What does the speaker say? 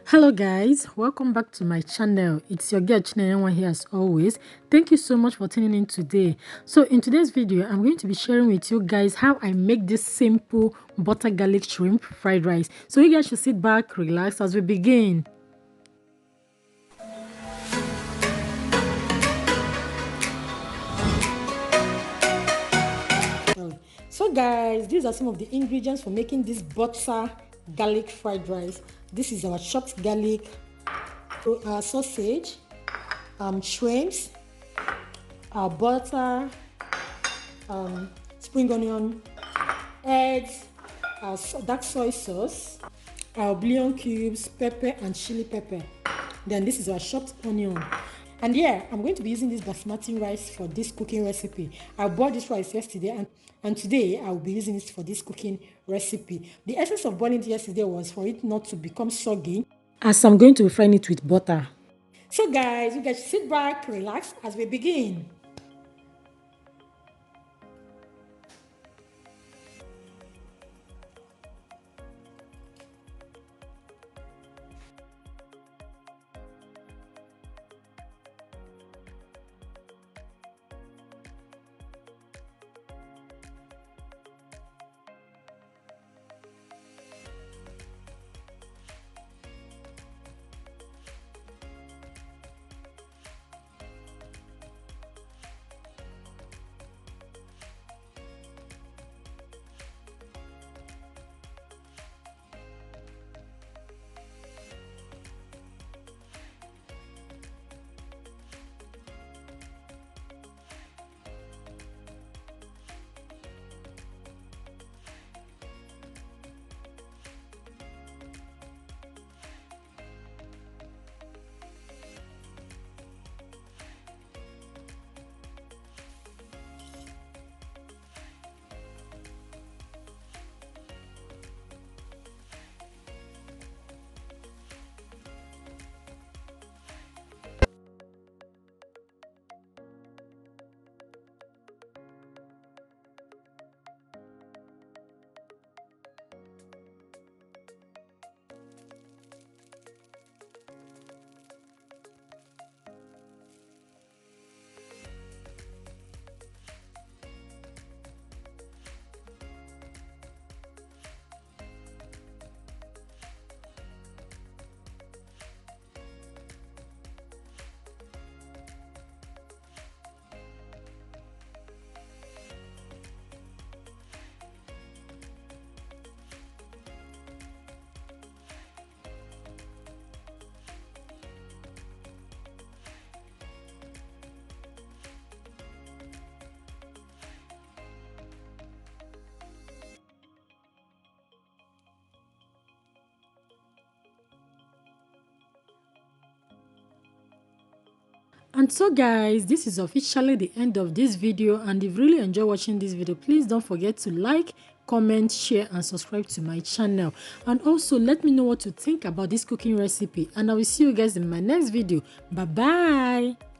Hello guys, welcome back to my channel. It's your girl Chinenyewa here as always. Thank you so much for tuning in today. So in today's video, I'm going to be sharing with you guys how I make this simple butter garlic shrimp fried rice. So you guys should sit back, relax as we begin. So guys, these are some of the ingredients for making this butter garlic fried rice. This is our chopped garlic, sausage, shrimps, our butter, spring onion, eggs, our dark soy sauce, our bouillon cubes, pepper and chili pepper. Then this is our chopped onion. And yeah, I'm going to be using this basmati rice for this cooking recipe. I bought this rice yesterday and today I will be using it for this cooking recipe. The essence of boiling it yesterday was for it not to become soggy, as I'm going to be frying it with butter. So guys, you guys sit back, relax as we begin. And so guys, this is officially the end of this video, and if you really enjoy watching this video, please don't forget to like, comment, share and subscribe to my channel. And also let me know what you think about this cooking recipe, and I will see you guys in my next video. Bye bye.